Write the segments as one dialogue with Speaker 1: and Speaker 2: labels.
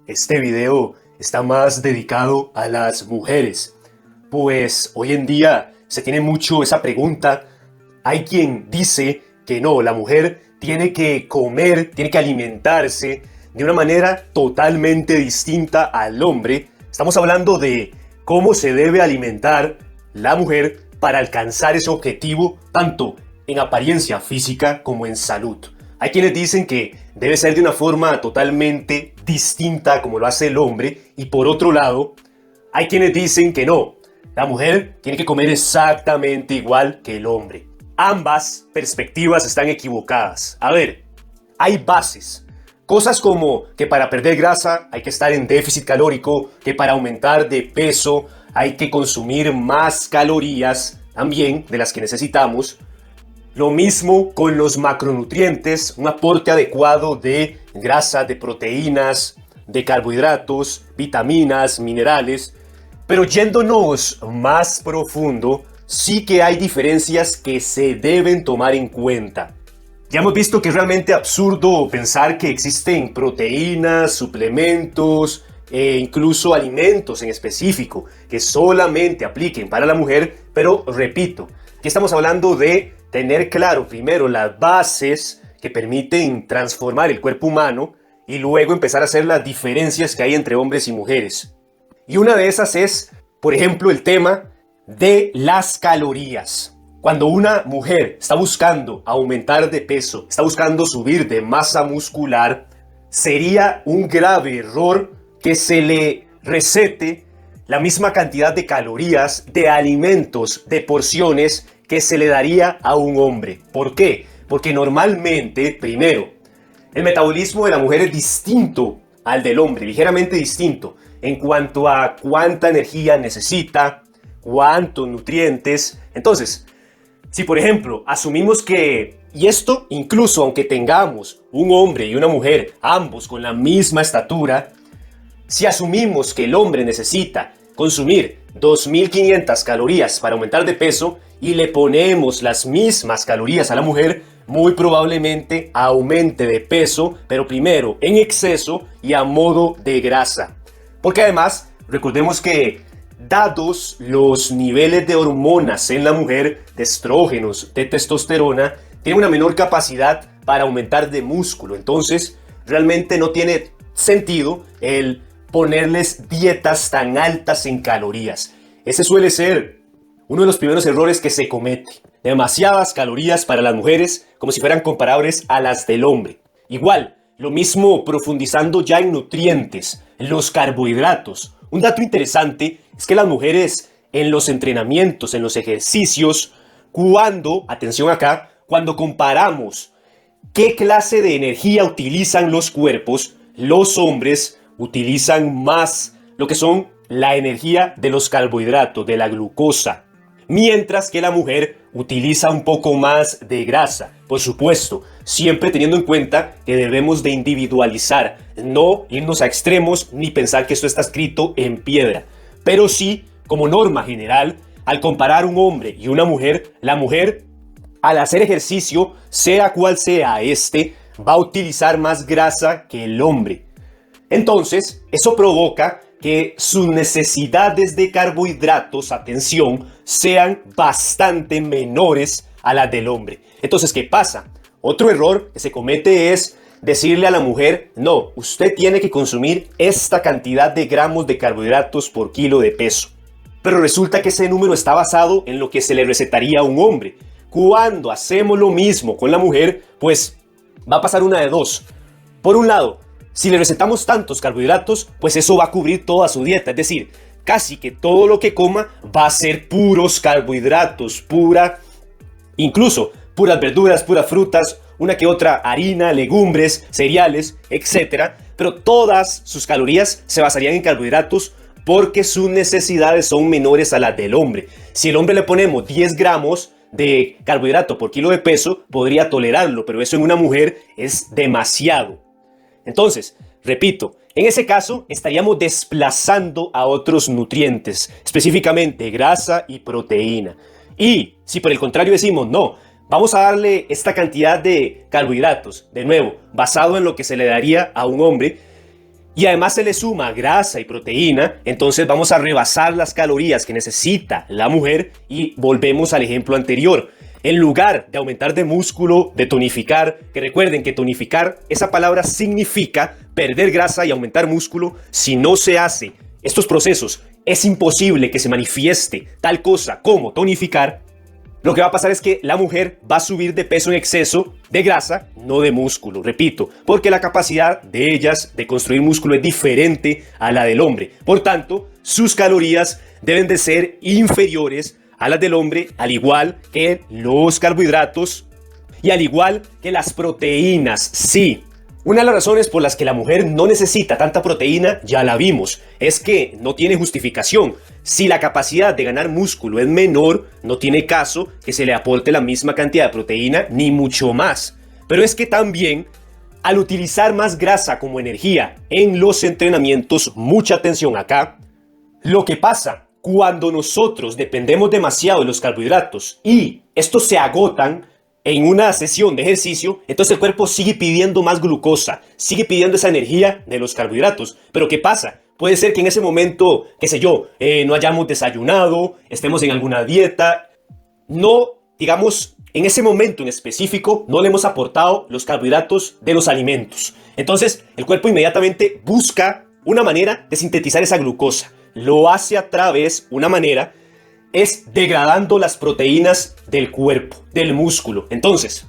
Speaker 1: Este video está más dedicado a las mujeres, pues hoy en día se tiene mucho esa pregunta. Hay quien dice que no, la mujer tiene que comer, tiene que alimentarse de una manera totalmente distinta al hombre. Estamos hablando de cómo se debe alimentar la mujer para alcanzar ese objetivo, tanto en apariencia física como en salud. Hay quienes dicen que debe ser de una forma totalmente distinta como lo hace el hombre, y por otro lado, hay quienes dicen que no, la mujer tiene que comer exactamente igual que el hombre. Ambas perspectivas están equivocadas. A ver, hay bases. Cosas como que para perder grasa hay que estar en déficit calórico, que para aumentar de peso hay que consumir más calorías también de las que necesitamos. Lo mismo con los macronutrientes, un aporte adecuado de grasa, de proteínas, de carbohidratos, vitaminas, minerales. Pero yéndonos más profundo, sí que hay diferencias que se deben tomar en cuenta. Ya hemos visto que es realmente absurdo pensar que existen proteínas, suplementos e incluso alimentos en específico que solamente apliquen para la mujer, pero repito, que estamos hablando de tener claro primero las bases que permiten transformar el cuerpo humano y luego empezar a hacer las diferencias que hay entre hombres y mujeres. Y una de esas es, por ejemplo, el tema de las calorías. Cuando una mujer está buscando aumentar de peso, está buscando subir de masa muscular, sería un grave error que se le recete la misma cantidad de calorías, de alimentos, de porciones que se le daría a un hombre. ¿Por qué? Porque normalmente, primero, el metabolismo de la mujer es distinto al del hombre, ligeramente distinto, en cuanto a cuánta energía necesita, cuántos nutrientes. Entonces, si por ejemplo asumimos que, y esto incluso aunque tengamos un hombre y una mujer, ambos con la misma estatura, si asumimos que el hombre necesita consumir 2500 calorías para aumentar de peso y le ponemos las mismas calorías a la mujer, muy probablemente aumente de peso, pero primero en exceso y a modo de grasa. Porque además, recordemos que dados los niveles de hormonas en la mujer, de estrógenos, de testosterona, tiene una menor capacidad para aumentar de músculo. Entonces, realmente no tiene sentido el ponerles dietas tan altas en calorías. Ese suele ser uno de los primeros errores que se comete. Demasiadas calorías para las mujeres como si fueran comparables a las del hombre. Igual, lo mismo profundizando ya en nutrientes, los carbohidratos. Un dato interesante es que las mujeres en los entrenamientos, en los ejercicios, atención acá, cuando comparamos qué clase de energía utilizan los cuerpos, los hombres utilizan más lo que son la energía de los carbohidratos, de la glucosa, mientras que la mujer utiliza un poco más de grasa. Por supuesto, siempre teniendo en cuenta que debemos de individualizar, no irnos a extremos ni pensar que esto está escrito en piedra, pero sí, como norma general, al comparar un hombre y una mujer, la mujer al hacer ejercicio, sea cual sea va a utilizar más grasa que el hombre. Entonces, eso provoca que sus necesidades de carbohidratos, atención, sean bastante menores a las del hombre. Entonces, ¿qué pasa? Otro error que se comete es decirle a la mujer, no, usted tiene que consumir esta cantidad de gramos de carbohidratos por kilo de peso. Pero resulta que ese número está basado en lo que se le recetaría a un hombre. Cuando hacemos lo mismo con la mujer, pues va a pasar una de dos. Por un lado, si le recetamos tantos carbohidratos, pues eso va a cubrir toda su dieta. Es decir, casi que todo lo que coma va a ser puros carbohidratos, incluso puras verduras, puras frutas, una que otra harina, legumbres, cereales, etc. Pero todas sus calorías se basarían en carbohidratos porque sus necesidades son menores a las del hombre. Si el hombre le ponemos 10 gramos de carbohidrato por kilo de peso, podría tolerarlo, pero eso en una mujer es demasiado. Entonces, repito, en ese caso estaríamos desplazando a otros nutrientes, específicamente grasa y proteína. Y si por el contrario decimos, no, vamos a darle esta cantidad de carbohidratos, de nuevo, basado en lo que se le daría a un hombre, y además se le suma grasa y proteína, entonces vamos a rebasar las calorías que necesita la mujer y volvemos al ejemplo anterior. En lugar de aumentar de músculo, de tonificar, que recuerden que tonificar, esa palabra significa perder grasa y aumentar músculo. Si no se hace estos procesos, es imposible que se manifieste tal cosa como tonificar. Lo que va a pasar es que la mujer va a subir de peso en exceso de grasa, no de músculo, repito, porque la capacidad de ellas de construir músculo es diferente a la del hombre. Por tanto, sus calorías deben de ser inferiores a las del hombre, al igual que los carbohidratos y al igual que las proteínas. Sí, una de las razones por las que la mujer no necesita tanta proteína, ya la vimos, es que no tiene justificación. Si la capacidad de ganar músculo es menor, no tiene caso que se le aporte la misma cantidad de proteína, ni mucho más. Pero es que también, al utilizar más grasa como energía en los entrenamientos, mucha atención acá, lo que pasa cuando nosotros dependemos demasiado de los carbohidratos y estos se agotan en una sesión de ejercicio, entonces el cuerpo sigue pidiendo más glucosa, sigue pidiendo esa energía de los carbohidratos. Pero ¿qué pasa? Puede ser que en ese momento, qué sé yo, no hayamos desayunado, estemos en alguna dieta, no, digamos, en ese momento en específico, no le hemos aportado los carbohidratos de los alimentos. Entonces, el cuerpo inmediatamente busca una manera de sintetizar esa glucosa. Lo hace a través, una manera, es degradando las proteínas del cuerpo, del músculo. Entonces,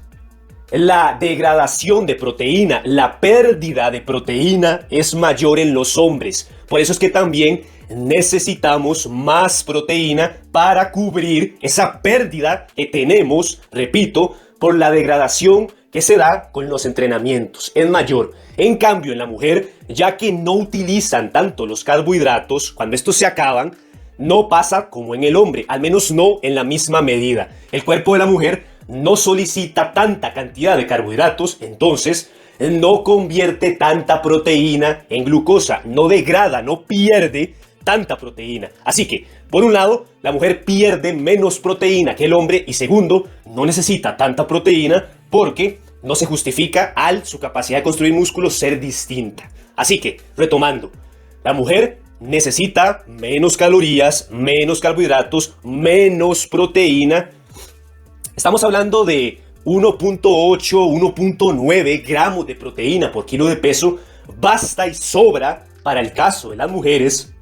Speaker 1: la degradación de proteína, la pérdida de proteína es mayor en los hombres. Por eso es que también necesitamos más proteína para cubrir esa pérdida que tenemos, repito, por la degradación que se da con los entrenamientos. Es mayor. En cambio, en la mujer, ya que no utilizan tanto los carbohidratos, cuando estos se acaban, no pasa como en el hombre, al menos no en la misma medida. El cuerpo de la mujer no solicita tanta cantidad de carbohidratos, entonces no convierte tanta proteína en glucosa, no degrada, no pierde tanta proteína. Así que, por un lado, la mujer pierde menos proteína que el hombre y segundo, no necesita tanta proteína porque no se justifica al su capacidad de construir músculos ser distinta. Así que, retomando, la mujer necesita menos calorías, menos carbohidratos, menos proteína. Estamos hablando de 1.8, 1.9 gramos de proteína por kilo de peso. Basta y sobra para el caso de las mujeres.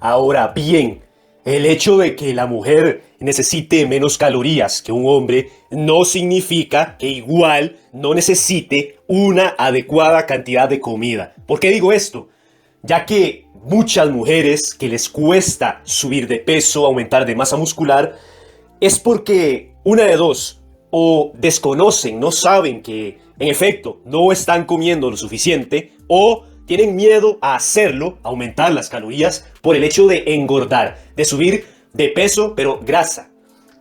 Speaker 1: Ahora bien, el hecho de que la mujer necesite menos calorías que un hombre no significa que igual no necesite una adecuada cantidad de comida. ¿Por qué digo esto? Ya que muchas mujeres que les cuesta subir de peso, aumentar de masa muscular, es porque una de dos, o desconocen, no saben que en efecto no están comiendo lo suficiente, o tienen miedo a hacerlo, aumentar las calorías, por el hecho de engordar, de subir de peso, pero grasa.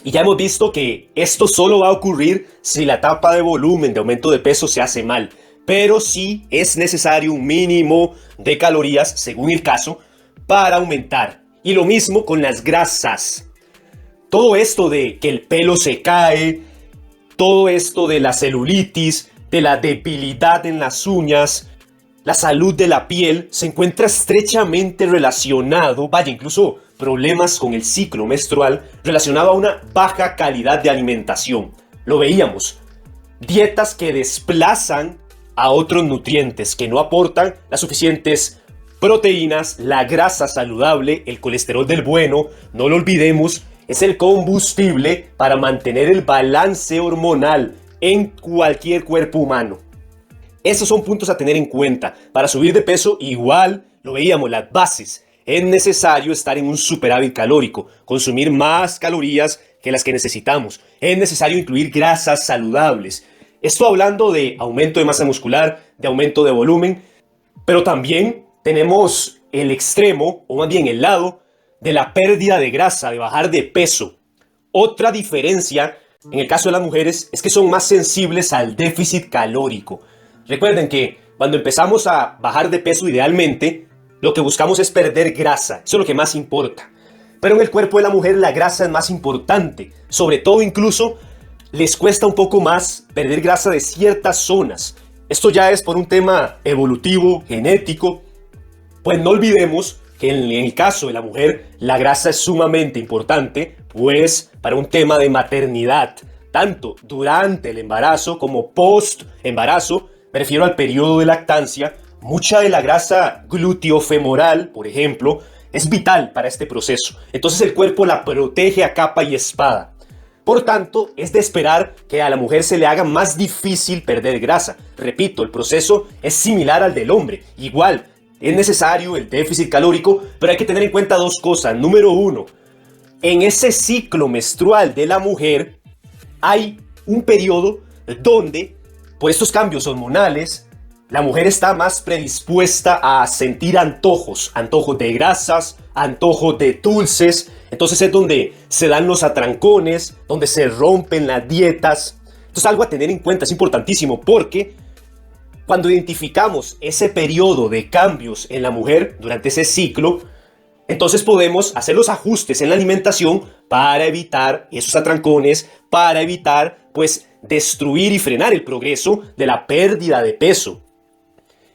Speaker 1: Y ya hemos visto que esto solo va a ocurrir si la etapa de volumen, de aumento de peso se hace mal. Pero sí es necesario un mínimo de calorías, según el caso, para aumentar. Y lo mismo con las grasas. Todo esto de que el pelo se cae, todo esto de la celulitis, de la debilidad en las uñas, la salud de la piel, se encuentra estrechamente relacionado, vaya, incluso problemas con el ciclo menstrual, relacionado a una baja calidad de alimentación. Lo veíamos. Dietas que desplazan a otros nutrientes que no aportan las suficientes proteínas, la grasa saludable, el colesterol del bueno, no lo olvidemos, es el combustible para mantener el balance hormonal en cualquier cuerpo humano. Esos son puntos a tener en cuenta. Para subir de peso, igual lo veíamos, las bases. Es necesario estar en un superávit calórico, consumir más calorías que las que necesitamos. Es necesario incluir grasas saludables. Esto hablando de aumento de masa muscular, de aumento de volumen, pero también tenemos el extremo, o más bien el lado, de la pérdida de grasa, de bajar de peso. Otra diferencia, en el caso de las mujeres, es que son más sensibles al déficit calórico. Recuerden que cuando empezamos a bajar de peso idealmente, lo que buscamos es perder grasa, eso es lo que más importa. Pero en el cuerpo de la mujer la grasa es más importante, sobre todo incluso les cuesta un poco más perder grasa de ciertas zonas. Esto ya es por un tema evolutivo, genético, Pues no olvidemos que en el caso de la mujer, la grasa es sumamente importante, pues para un tema de maternidad, tanto durante el embarazo como post embarazo, me refiero al periodo de lactancia, mucha de la grasa gluteofemoral, por ejemplo, es vital para este proceso. Entonces el cuerpo la protege a capa y espada. Por tanto, es de esperar que a la mujer se le haga más difícil perder grasa. Repito, el proceso es similar al del hombre. Igual, es necesario el déficit calórico, pero hay que tener en cuenta dos cosas. Número uno, en ese ciclo menstrual de la mujer hay un periodo donde, por estos cambios hormonales, la mujer está más predispuesta a sentir antojos de grasas, antojos de dulces. Entonces es donde se dan los atrancones, donde se rompen las dietas. Entonces algo a tener en cuenta, es importantísimo, porque cuando identificamos ese periodo de cambios en la mujer durante ese ciclo, entonces podemos hacer los ajustes en la alimentación para evitar esos atrancones, para evitar, pues, destruir y frenar el progreso de la pérdida de peso.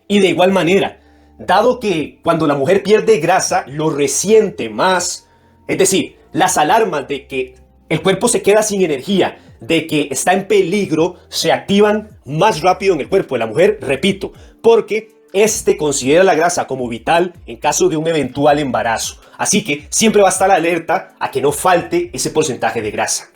Speaker 1: Y de igual manera, dado que cuando la mujer pierde grasa, lo resiente más, es decir, las alarmas de que el cuerpo se queda sin energía, de que está en peligro, se activan más rápido en el cuerpo de la mujer, repito, porque este considera la grasa como vital en caso de un eventual embarazo. Así que siempre va a estar alerta a que no falte ese porcentaje de grasa.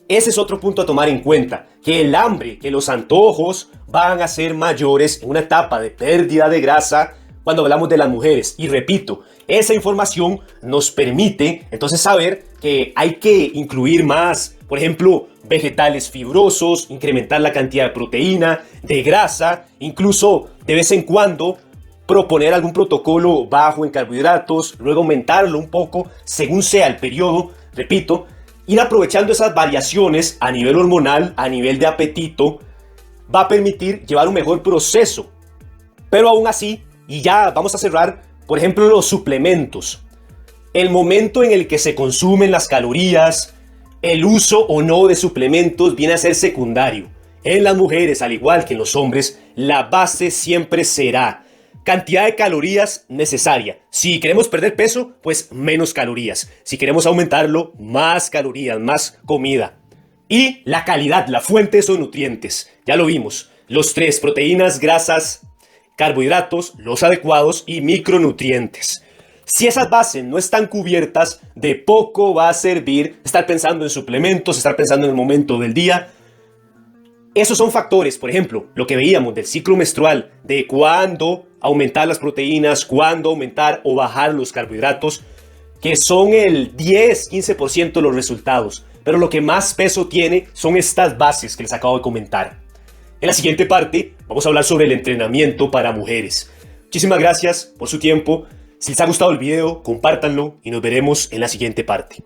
Speaker 1: Ese es otro punto a tomar en cuenta, que el hambre, que los antojos van a ser mayores en una etapa de pérdida de grasa cuando hablamos de las mujeres. Y repito, esa información nos permite entonces saber que hay que incluir más, por ejemplo, vegetales fibrosos, incrementar la cantidad de proteína, de grasa, incluso de vez en cuando proponer algún protocolo bajo en carbohidratos, luego aumentarlo un poco según sea el periodo, repito, ir aprovechando esas variaciones a nivel hormonal, a nivel de apetito, va a permitir llevar un mejor proceso. Pero aún así, y ya vamos a cerrar, por ejemplo, los suplementos. El momento en el que se consumen las calorías, el uso o no de suplementos viene a ser secundario. En las mujeres, al igual que en los hombres, la base siempre será cantidad de calorías necesaria. Si queremos perder peso, pues menos calorías. Si queremos aumentarlo, más calorías, más comida. Y la calidad, la fuente de esos nutrientes. Ya lo vimos. Los tres: proteínas, grasas, carbohidratos, los adecuados y micronutrientes. Si esas bases no están cubiertas, de poco va a servir estar pensando en suplementos, estar pensando en el momento del día. Esos son factores, por ejemplo, lo que veíamos del ciclo menstrual, de cuándo aumentar las proteínas, cuándo aumentar o bajar los carbohidratos, que son el 10-15% de los resultados. Pero lo que más peso tiene son estas bases que les acabo de comentar. En la siguiente parte vamos a hablar sobre el entrenamiento para mujeres. Muchísimas gracias por su tiempo. Si les ha gustado el video, compártanlo y nos veremos en la siguiente parte.